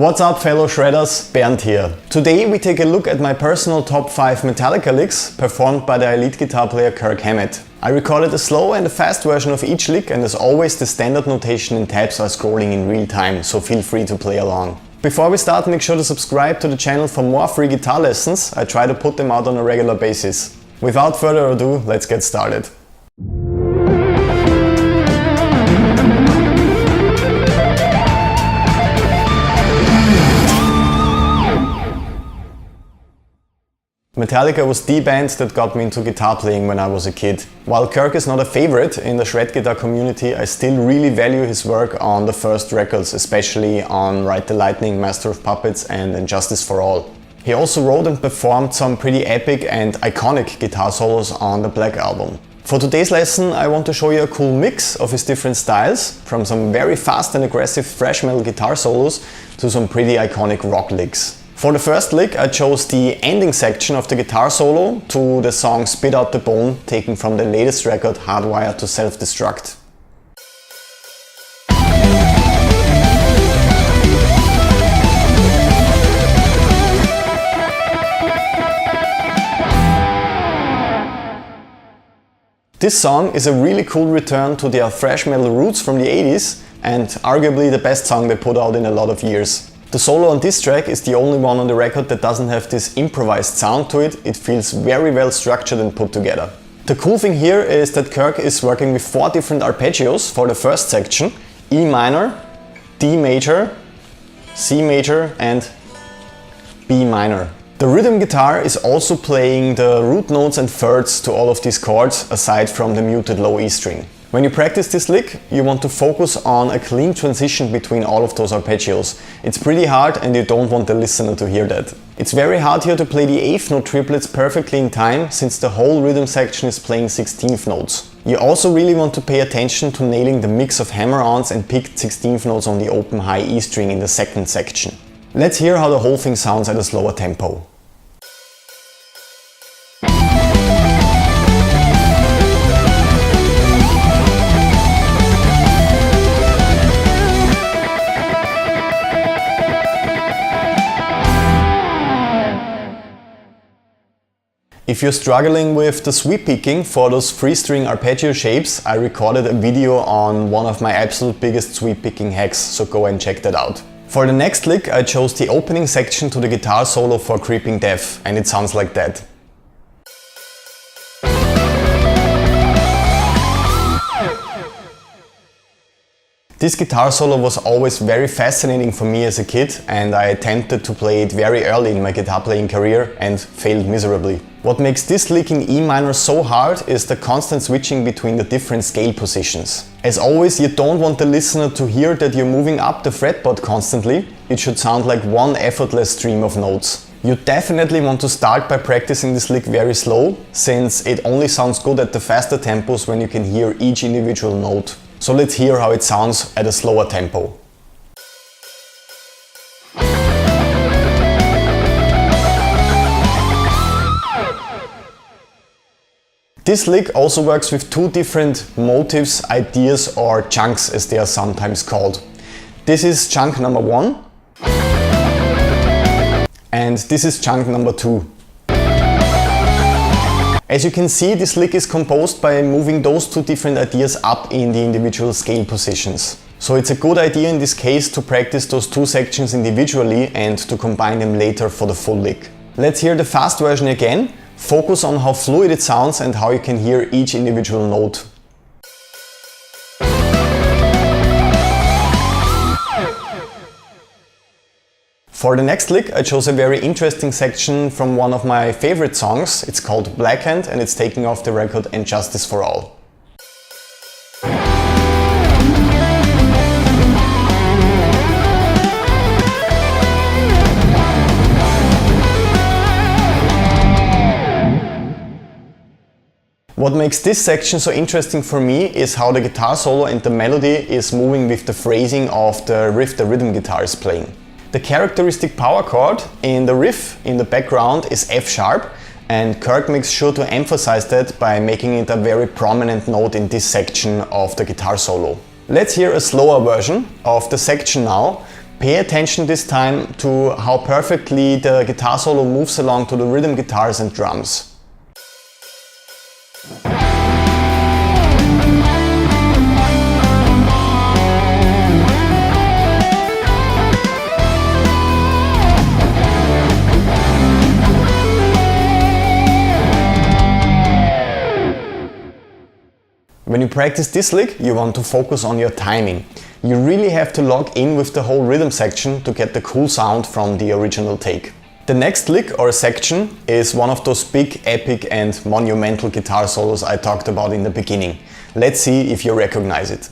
What's up fellow shredders, Bernth here. Today we take a look at my personal top 5 Metallica licks performed by the elite guitar player Kirk Hammett. I recorded a slow and a fast version of each lick, and as always the standard notation in tabs are scrolling in real time, so feel free to play along. Before we start, make sure to subscribe to the channel for more free guitar lessons. I try to put them out on a regular basis. Without further ado, let's get started. Metallica was the band that got me into guitar playing when I was a kid. While Kirk is not a favorite in the shred guitar community, I still really value his work on the first records, especially on Ride the Lightning, Master of Puppets and Injustice for All. He also wrote and performed some pretty epic and iconic guitar solos on the Black album. For today's lesson I want to show you a cool mix of his different styles, from some very fast and aggressive thrash metal guitar solos to some pretty iconic rock licks. For the first lick I chose the ending section of the guitar solo to the song Spit Out the Bone, taken from the latest record Hardwired to Self-Destruct. This song is a really cool return to their thrash metal roots from the 80s and arguably the best song they put out in a lot of years. The solo on this track is the only one on the record that doesn't have this improvised sound to it. It feels very well structured and put together. The cool thing here is that Kirk is working with 4 different arpeggios for the first section: E minor, D major, C major and B minor. The rhythm guitar is also playing the root notes and thirds to all of these chords, aside from the muted low E string. When you practice this lick, you want to focus on a clean transition between all of those arpeggios. It's pretty hard and you don't want the listener to hear that. It's very hard here to play the 8th note triplets perfectly in time, since the whole rhythm section is playing 16th notes. You also really want to pay attention to nailing the mix of hammer-ons and picked 16th notes on the open high E string in the second section. Let's hear how the whole thing sounds at a slower tempo. If you're struggling with the sweep picking for those 3-string arpeggio shapes, I recorded a video on one of my absolute biggest sweep picking hacks, so go and check that out. For the next lick I chose the opening section to the guitar solo for Creeping Death, and it sounds like that. This guitar solo was always very fascinating for me as a kid, and I attempted to play it very early in my guitar playing career and failed miserably. What makes this lick in E minor so hard is the constant switching between the different scale positions. As always, you don't want the listener to hear that you're moving up the fretboard constantly. It should sound like one effortless stream of notes. You definitely want to start by practicing this lick very slow, since it only sounds good at the faster tempos when you can hear each individual note. So let's hear how it sounds at a slower tempo. This lick also works with 2 different motives, ideas or chunks as they are sometimes called. This is chunk number 1 and this is chunk number 2. As you can see, this lick is composed by moving those 2 different ideas up in the individual scale positions. So it's a good idea in this case to practice those 2 sections individually and to combine them later for the full lick. Let's hear the fast version again. Focus on how fluid it sounds and how you can hear each individual note. For the next lick I chose a very interesting section from one of my favorite songs. It's called Blackened and it's taken off the record Injustice for All. What makes this section so interesting for me is how the guitar solo and the melody is moving with the phrasing of the riff the rhythm guitar is playing. The characteristic power chord in the riff in the background is F sharp, and Kirk makes sure to emphasize that by making it a very prominent note in this section of the guitar solo. Let's hear a slower version of the section now, Pay attention this time to how perfectly the guitar solo moves along to the rhythm guitars and drums. When you practice this lick, you want to focus on your timing. You really have to lock in with the whole rhythm section to get the cool sound from the original take. The next lick or section is one of those big, epic and monumental guitar solos I talked about in the beginning. Let's see if you recognize it.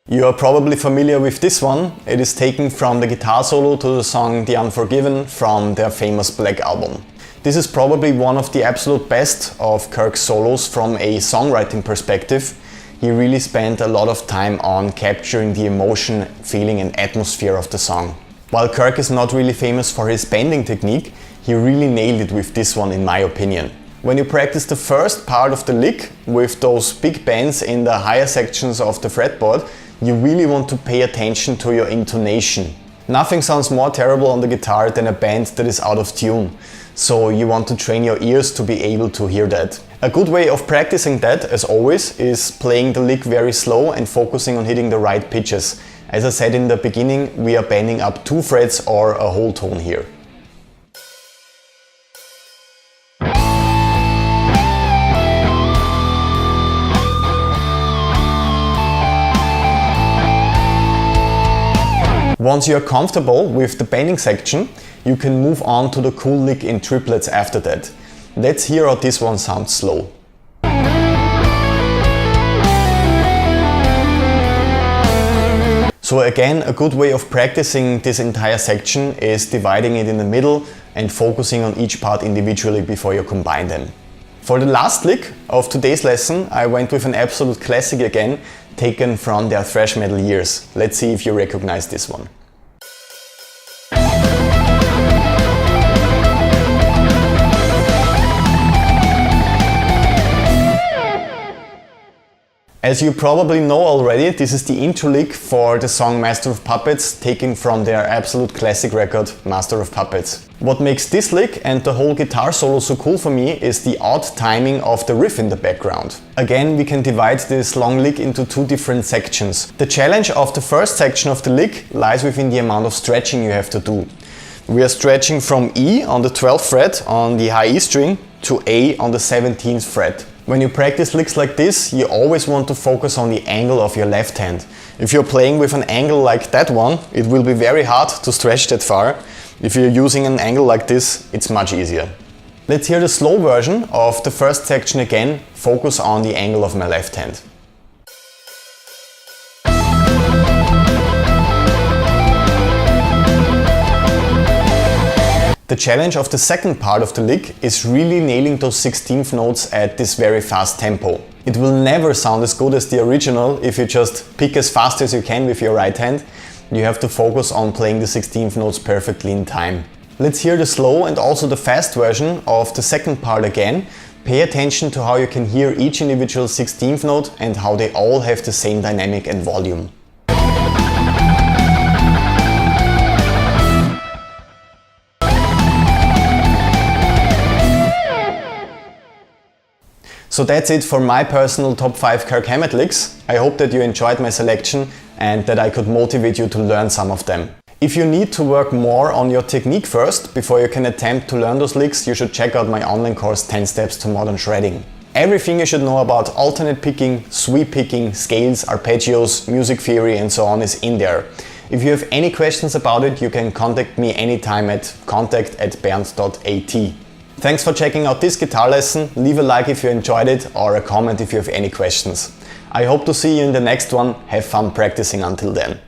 You are probably familiar with this one. It is taken from the guitar solo to the song The Unforgiven from their famous Black album. This is probably one of the absolute best of Kirk's solos from a songwriting perspective. He really spent a lot of time on capturing the emotion, feeling and atmosphere of the song. While Kirk is not really famous for his bending technique, he really nailed it with this one in my opinion. When you practice the first part of the lick with those big bends in the higher sections of the fretboard, you really want to pay attention to your intonation. Nothing sounds more terrible on the guitar than a bend that is out of tune, so you want to train your ears to be able to hear that. A good way of practicing that, as always, is playing the lick very slow and focusing on hitting the right pitches. As I said in the beginning, we are bending up 2 frets or a whole tone here. Once you are comfortable with the bending section, you can move on to the cool lick in triplets after that. Let's hear how this one sounds slow. So again, a good way of practicing this entire section is dividing it in the middle and focusing on each part individually before you combine them. For the last lick of today's lesson, I went with an absolute classic again, taken from their thrash metal years. Let's see if you recognize this one. As you probably know already, this is the intro lick for the song Master of Puppets, taken from their absolute classic record Master of Puppets. What makes this lick and the whole guitar solo so cool for me is the odd timing of the riff in the background. Again, we can divide this long lick into 2 different sections. The challenge of the first section of the lick lies within the amount of stretching you have to do. We are stretching from E on the 12th fret on the high E string to A on the 17th fret. When you practice licks like this, you always want to focus on the angle of your left hand. If you're playing with an angle like that one, it will be very hard to stretch that far. If you're using an angle like this, it's much easier. Let's hear the slow version of the first section again, focus on the angle of my left hand. The challenge of the second part of the lick is really nailing those 16th notes at this very fast tempo. It will never sound as good as the original if you just pick as fast as you can with your right hand. You have to focus on playing the 16th notes perfectly in time. Let's hear the slow and also the fast version of the second part again. Pay attention to how you can hear each individual 16th note and how they all have the same dynamic and volume. So that's it for my personal top 5 Kirk Hammett licks. I hope that you enjoyed my selection and that I could motivate you to learn some of them. If you need to work more on your technique first, before you can attempt to learn those licks, you should check out my online course 10 Steps to Modern Shredding. Everything you should know about alternate picking, sweep picking, scales, arpeggios, music theory and so on is in there. If you have any questions about it, you can contact me anytime at contact@bernth.at. Thanks for checking out this guitar lesson. Leave a like if you enjoyed it or a comment if you have any questions. I hope to see you in the next one. Have fun practicing until then.